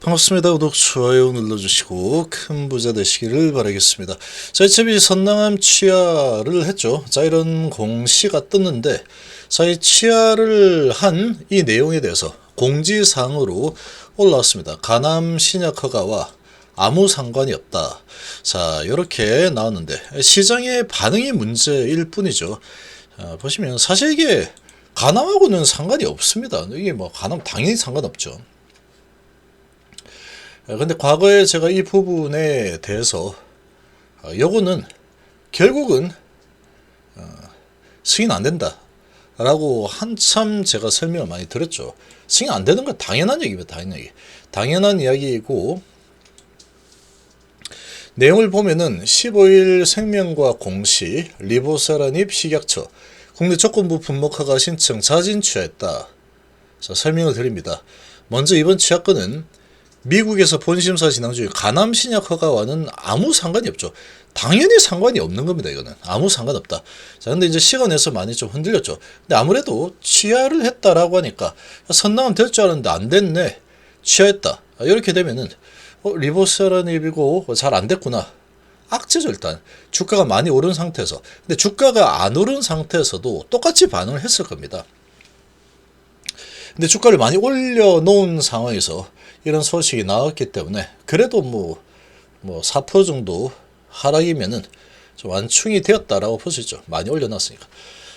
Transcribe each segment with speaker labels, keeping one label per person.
Speaker 1: 반갑습니다. 구독, 좋아요 눌러주시고 큰 부자 되시기를 바라겠습니다. 자, 이첩이 선낭함 취하를 했죠. 자, 이런 공시가 떴는데, 자, 이 취하를 한 이 내용에 대해서 공지사항으로 올라왔습니다. 가남 신약 허가와 아무 상관이 없다. 자, 이렇게 나왔는데 시장의 반응이 문제일 뿐이죠. 보시면 사실 이게 가남하고는 상관이 없습니다. 이게 뭐 가남 당연히 상관없죠. 근데 과거에 제가 이 부분에 대해서 요거는 결국은 승인 안 된다 라고 한참 제가 설명을 많이 드렸죠. 승인 안 되는 건 당연한 얘기입니다. 당연한 이야기이고, 내용을 보면은 15일 생명과 공시, 리보세라닙 식약처, 국내 조건부 분목허가 신청 자진 취하했다. 자, 설명을 드립니다. 먼저 이번 취하권은 미국에서 본심사 진행 중인 가남 신약 허가와는 아무 상관이 없죠. 당연히 상관이 없는 겁니다. 이거는 아무 상관없다. 자, 근데 이제 시간에서 많이 좀 흔들렸죠. 근데 아무래도 취하를 했다라고 하니까 선낭은 될 줄 알았는데 안 됐네. 취하했다. 이렇게 되면은 리보세라닙이고 잘 안 됐구나. 악재죠. 일단 주가가 많이 오른 상태에서. 근데 주가가 안 오른 상태에서도 똑같이 반응을 했을 겁니다. 근데 주가를 많이 올려놓은 상황에서 이런 소식이 나왔기 때문에 그래도 뭐 4% 정도 하락이면은 좀 완충이 되었다라고 볼 수 있죠. 많이 올려놨으니까.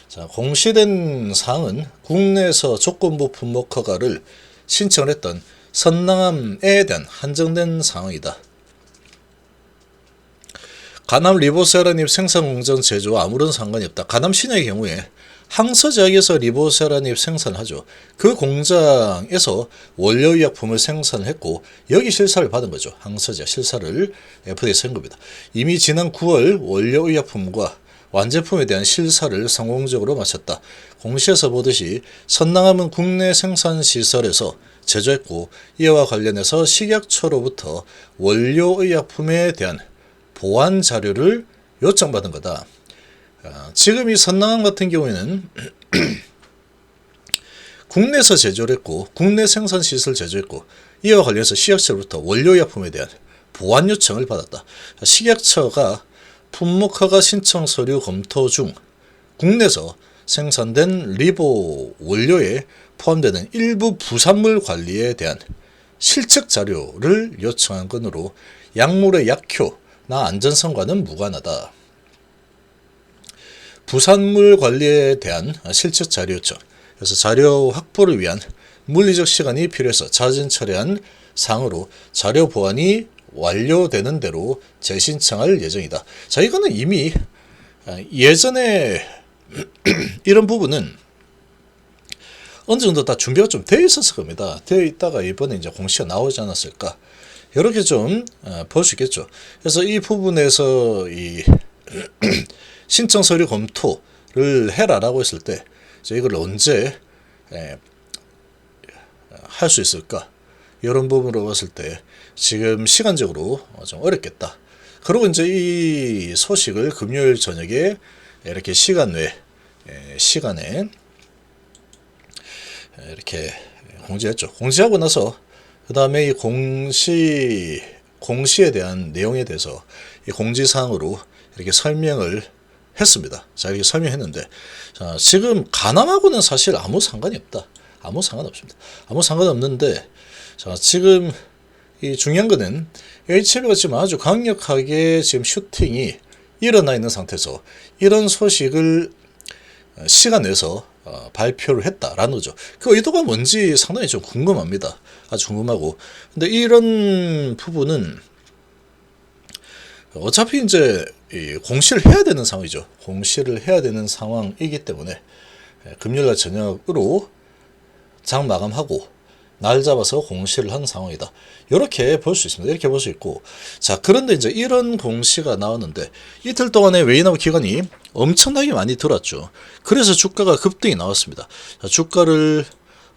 Speaker 1: 자, 공시된 사항은 국내에서 조건부 분목 허가를 신청을 했던 선낭함에 대한 한정된 상황이다. 가남 리보세라닙 생산 공정 제조와 아무런 상관이 없다. 가남 신약의 경우에 항서제약에서 리보세라닙 생산하죠. 그 공장에서 원료의약품을 생산했고 여기 실사를 받은 거죠. 항서제약 실사를 FDA에서 한 겁니다. 이미 지난 9월 원료의약품과 완제품에 대한 실사를 성공적으로 마쳤다. 공시에서 보듯이 선낭함은 국내 생산시설에서 제조했고 이와 관련해서 식약처로부터 원료의약품에 대한 보완 자료를 요청받은 거다. 지금 이 선낭함 같은 경우에는 국내에서 제조를 했고 국내 생산시설 제조했고 이와 관련해서 식약처로부터 원료의약품에 대한 보완 요청을 받았다. 식약처가 품목허가 신청 서류 검토 중 국내에서 생산된 리보 원료에 포함되는 일부 부산물 관리에 대한 실측 자료를 요청한 건으로 약물의 약효나 안전성과는 무관하다. 부산물 관리에 대한 실측 자료 요청. 그래서 자료 확보를 위한 물리적 시간이 필요해서 자진 처리한 사항으로 자료 보완이 완료되는 대로 재신청할 예정이다. 자, 이거는 이미 예전에 이런 부분은 어느 정도 다 준비가 좀 되어 있었을 겁니다. 되어 있다가 이번에 이제 공시가 나오지 않았을까. 이렇게 좀 볼 수 있겠죠. 그래서 이 부분에서 이 신청 서류 검토를 해라라고 했을 때 이걸 언제 할 수 있을까? 이런 부분으로 봤을 때 지금 시간적으로 좀 어렵겠다. 그리고 이제 이 소식을 금요일 저녁에 이렇게 시간에 이렇게 공지했죠. 공지하고 나서 그 다음에 이 공시에 대한 내용에 대해서 이 공지사항으로 이렇게 설명을 했습니다. 자, 이렇게 설명했는데, 자, 지금 가남하고는 사실 아무 상관이 없다. 아무 상관없습니다. 아무 상관없는데, 자, 지금 이 중요한 거는 HLB가 지금 아주 강력하게 지금 슈팅이 일어나 있는 상태에서 이런 소식을 시간 내서 발표를 했다라는 거죠. 그 의도가 뭔지 상당히 좀 궁금합니다. 아주 궁금하고. 근데 이런 부분은 어차피 이제 공시를 해야 되는 상황이죠. 공시를 해야 되는 상황이기 때문에 금요일날 저녁으로 장 마감하고 날 잡아서 공시를 한 상황이다. 이렇게 볼 수 있습니다. 이렇게 볼 수 있고, 자, 그런데 이제 이런 공시가 나왔는데 이틀 동안에 웨이나우 기간이 엄청나게 많이 들었죠. 그래서 주가가 급등이 나왔습니다. 자, 주가를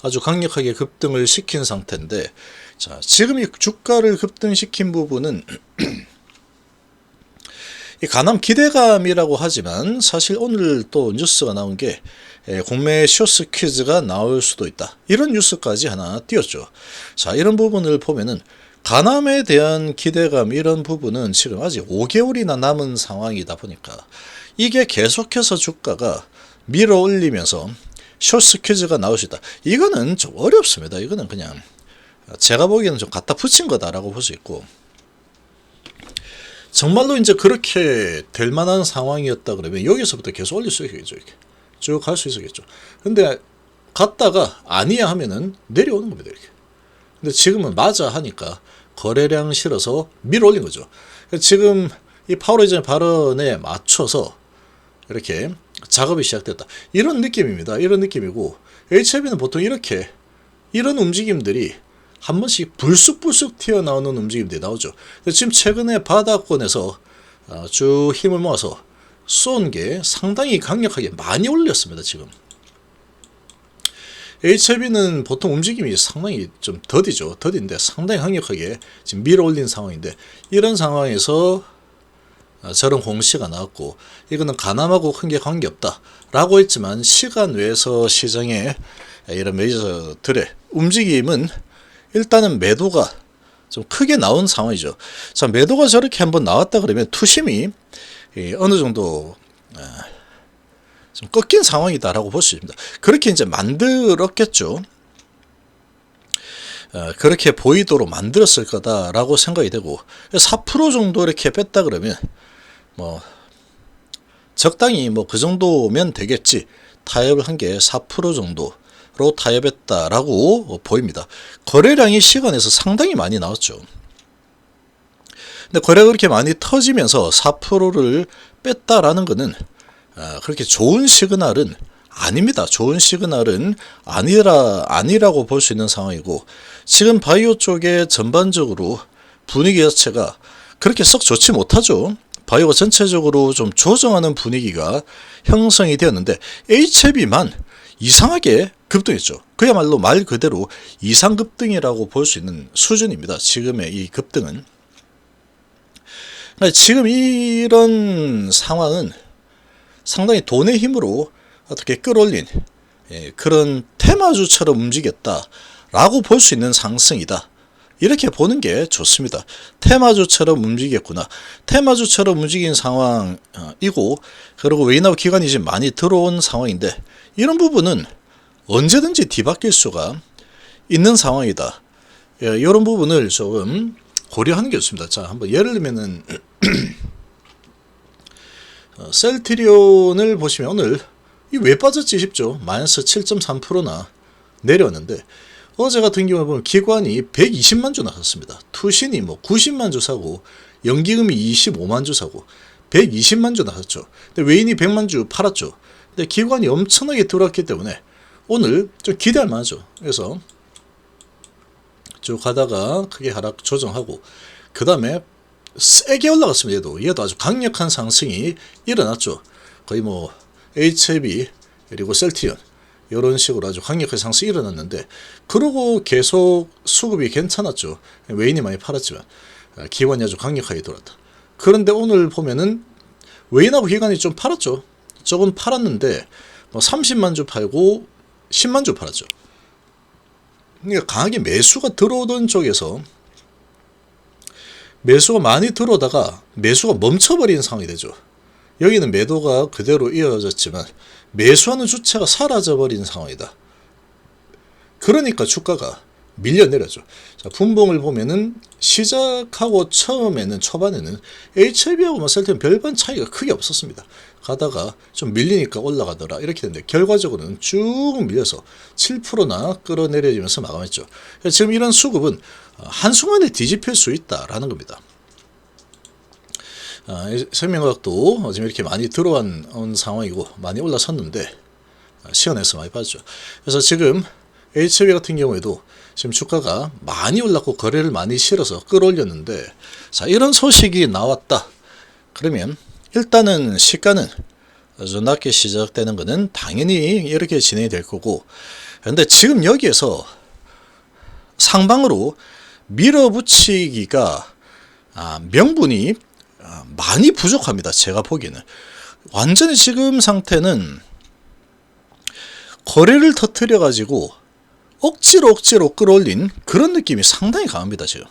Speaker 1: 아주 강력하게 급등을 시킨 상태인데, 자, 지금 이 주가를 급등시킨 부분은 이 가남 기대감이라고 하지만 사실 오늘 또 뉴스가 나온 게 공매 쇼스 퀴즈가 나올 수도 있다. 이런 뉴스까지 하나 띄웠죠. 자, 이런 부분을 보면은 가남에 대한 기대감, 이런 부분은 지금 아직 5개월이나 남은 상황이다 보니까 이게 계속해서 주가가 밀어 올리면서 쇼스 퀴즈가 나올 수 있다. 이거는 좀 어렵습니다. 이거는 그냥 제가 보기에는 좀 갖다 붙인 거다라고 볼 수 있고, 정말로 이제 그렇게 될 만한 상황이었다 그러면 여기서부터 계속 올릴 수 있겠죠. 이렇게 쭉 갈 수 있었겠죠. 근데 갔다가 아니야 하면은 내려오는 겁니다. 이렇게. 근데 지금은 맞아 하니까 거래량 실어서 밀어 올린 거죠. 지금 이 파월 의장의 발언에 맞춰서 이렇게 작업이 시작됐다. 이런 느낌입니다. 이런 느낌이고, HLB는 보통 이렇게 이런 움직임들이 한 번씩 불쑥불쑥 튀어나오는 움직임들이 나오죠. 지금 최근에 바닥권에서 쭉 힘을 모아서 쏜 게 상당히 강력하게 많이 올렸습니다. 지금 HLB는 보통 움직임이 상당히 좀 더디죠. 더딘데 상당히 강력하게 지금 밀어 올린 상황인데, 이런 상황에서 저런 공시가 나왔고, 이거는 가남하고 큰 게 관계없다 라고 했지만 시간 외에서 시장에 이런 메이저들의 움직임은 일단은 매도가 좀 크게 나온 상황이죠. 자, 매도가 저렇게 한번 나왔다 그러면 투심이 어느 정도 좀 꺾인 상황이다라고 볼 수 있습니다. 그렇게 이제 만들었겠죠. 그렇게 보이도록 만들었을 거다라고 생각이 되고, 4% 정도 이렇게 뺐다 그러면 뭐 적당히 뭐 그 정도면 되겠지. 타협을 한 게 4% 정도로 타협했다라고 보입니다. 거래량이 시간에서 상당히 많이 나왔죠. 근데 거래가 그렇게 많이 터지면서 4%를 뺐다라는 것은 그렇게 좋은 시그널은 아닙니다. 좋은 시그널은 아니라고 볼 수 있는 상황이고, 지금 바이오 쪽에 전반적으로 분위기 자체가 그렇게 썩 좋지 못하죠. 바이오가 전체적으로 좀 조정하는 분위기가 형성이 되었는데 HLB만 이상하게 급등했죠. 그야말로 말 그대로 이상급등이라고 볼 수 있는 수준입니다. 지금의 이 급등은. 지금 이런 상황은 상당히 돈의 힘으로 어떻게 끌어올린 그런 테마주처럼 움직였다라고 볼 수 있는 상승이다. 이렇게 보는 게 좋습니다. 테마주처럼 움직였구나. 테마주처럼 움직인 상황이고, 그리고 웨이나우 기관이 지금 많이 들어온 상황인데, 이런 부분은 언제든지 뒤바뀔 수가 있는 상황이다. 이런 부분을 조금 고려하는 게 좋습니다. 자, 한번 예를 들면은 셀트리온을 보시면 오늘 이 왜 빠졌지 싶죠. 마이너스 7.3%나 내려왔는데, 어제 같은 경우에 보면 기관이 120만 주 나갔습니다. 투신이 뭐 90만 주 사고, 연기금이 25만 주 사고, 120만 주 나갔죠. 근데 외인이 100만 주 팔았죠. 근데 기관이 엄청나게 들어왔기 때문에 오늘 좀 기대할 만하죠. 그래서 쭉 가다가 크게 하락 조정하고, 그 다음에 세게 올라갔습니다. 얘도 아주 강력한 상승이 일어났죠. 거의 뭐 HLB 그리고 셀트리온 이런 식으로 아주 강력한 상승이 일어났는데, 그러고 계속 수급이 괜찮았죠. 외인이 많이 팔았지만 기관이 아주 강력하게 돌았다. 그런데 오늘 보면은 외인하고 기관이 좀 팔았죠. 조금 팔았는데 뭐 30만 주 팔고 10만 주 팔았죠. 그러니까 강하게 매수가 들어오던 쪽에서 매수가 많이 들어오다가 매수가 멈춰버리는 상황이 되죠. 여기는 매도가 그대로 이어졌지만 매수하는 주체가 사라져버리는 상황이다. 그러니까 주가가 밀려내렸죠. 자, 분봉을 보면은 시작하고 처음에는 초반에는 HLB하고 셀트리온 별반 차이가 크게 없었습니다. 가다가 좀 밀리니까 올라가더라 이렇게 됐는데, 결과적으로는 쭉 밀려서 7%나 끌어내려지면서 마감했죠. 지금 이런 수급은 한순간에 뒤집힐 수 있다라는 겁니다. 생명과학도 지금 이렇게 많이 들어온 상황이고 많이 올라섰는데 시간에서 많이 빠졌죠. 그래서 지금 HLB 같은 경우에도 지금 주가가 많이 올랐고 거래를 많이 실어서 끌어올렸는데, 자, 이런 소식이 나왔다 그러면 일단은 시가는 아주 낮게 시작되는 것은 당연히 이렇게 진행이 될 거고, 그런데 지금 여기에서 상방으로 밀어붙이기가 명분이 많이 부족합니다. 제가 보기에는 완전히 지금 상태는 거래를 터뜨려 가지고 억지로 끌어올린 그런 느낌이 상당히 강합니다. 지금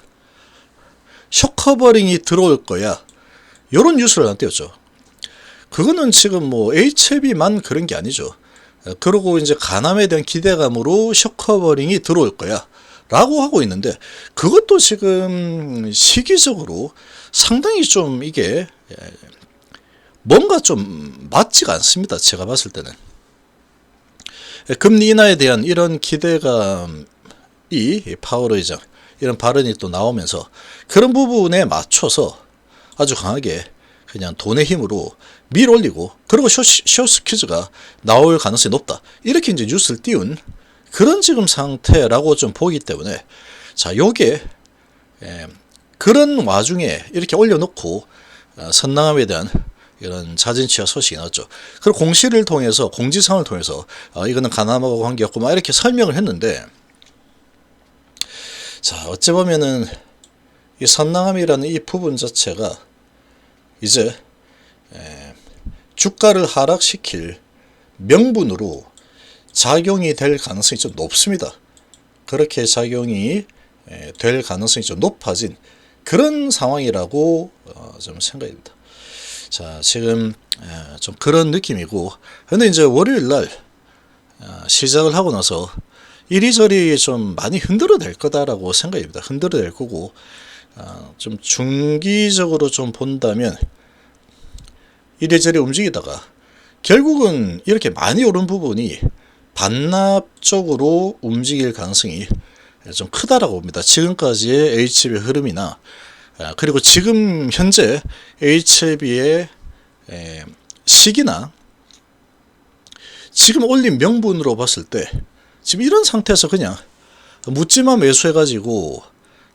Speaker 1: 숏커버링이 들어올 거야, 요런 뉴스를 안 띄웠죠. 그거는 지금 뭐 HLB만 그런 게 아니죠. 그러고 이제 가남에 대한 기대감으로 숏커버링이 들어올 거야 라고 하고 있는데, 그것도 지금 시기적으로 상당히 좀 이게 뭔가 좀 맞지가 않습니다. 제가 봤을 때는 금리 인하에 대한 이런 기대감이 파월 의장 이런 발언이 또 나오면서 그런 부분에 맞춰서 아주 강하게 그냥 돈의 힘으로 밀어올리고, 그리고 숏스퀴즈가 나올 가능성이 높다, 이렇게 이제 뉴스를 띄운 그런 지금 상태라고 좀 보기 때문에, 자, 요게 그런 와중에 이렇게 올려놓고 선낭함에 대한 이런 자진취하 소식이 나왔죠. 그리고 공시를 통해서, 공지사항을 통해서 이거는 가남하고 관계없고 막 이렇게 설명을 했는데, 자, 어찌 보면은 이 선낭함이라는 이 부분 자체가 이제 주가를 하락시킬 명분으로 작용이 될 가능성이 좀 높습니다. 그렇게 작용이 될 가능성이 좀 높아진 그런 상황이라고 좀 생각입니다. 자, 지금 좀 그런 느낌이고, 근데 이제 월요일날 시작을 하고 나서 이리저리 좀 많이 흔들어낼 거다라고 생각입니다. 흔들어낼 거고, 좀 중기적으로 좀 본다면 이리저리 움직이다가 결국은 이렇게 많이 오른 부분이 반납 쪽으로 움직일 가능성이 좀 크다라고 봅니다. 지금까지의 HLB 흐름이나, 그리고 지금 현재 HLB의 시기나 지금 올린 명분으로 봤을 때 지금 이런 상태에서 그냥 묻지마 매수해가지고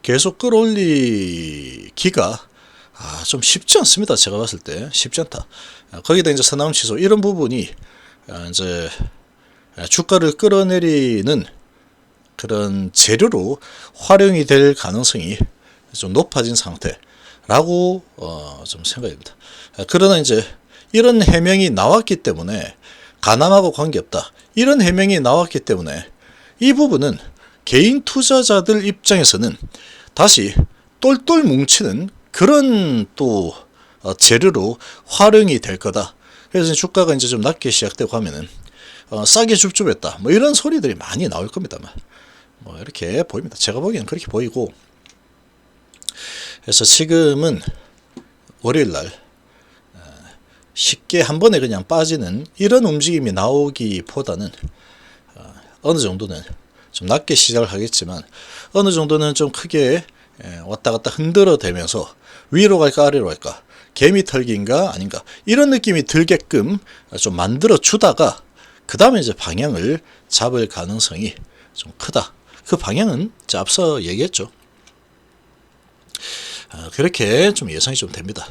Speaker 1: 계속 끌어올리기가 좀 쉽지 않습니다. 제가 봤을 때 쉽지 않다. 거기다 이제 선남 취소 이런 부분이 이제 주가를 끌어내리는 그런 재료로 활용이 될 가능성이 좀 높아진 상태라고 좀 생각입니다. 그러나 이제 이런 해명이 나왔기 때문에 가남하고 관계없다, 이런 해명이 나왔기 때문에 이 부분은 개인 투자자들 입장에서는 다시 똘똘 뭉치는 그런 또 재료로 활용이 될 거다. 그래서 주가가 이제 좀 낮게 시작되고 하면은 싸게 줍줍했다, 뭐 이런 소리들이 많이 나올 겁니다만, 뭐 이렇게 보입니다. 제가 보기에는 그렇게 보이고, 그래서 지금은 월요일날 쉽게 한 번에 그냥 빠지는 이런 움직임이 나오기보다는 어느 정도는 좀 낮게 시작을 하겠지만 어느 정도는 좀 크게 왔다 갔다 흔들어 대면서 위로 갈까 아래로 갈까, 개미 털기인가 아닌가, 이런 느낌이 들게끔 좀 만들어 주다가 그 다음에 이제 방향을 잡을 가능성이 좀 크다. 그 방향은 앞서 얘기했죠. 그렇게 좀 예상이 좀 됩니다.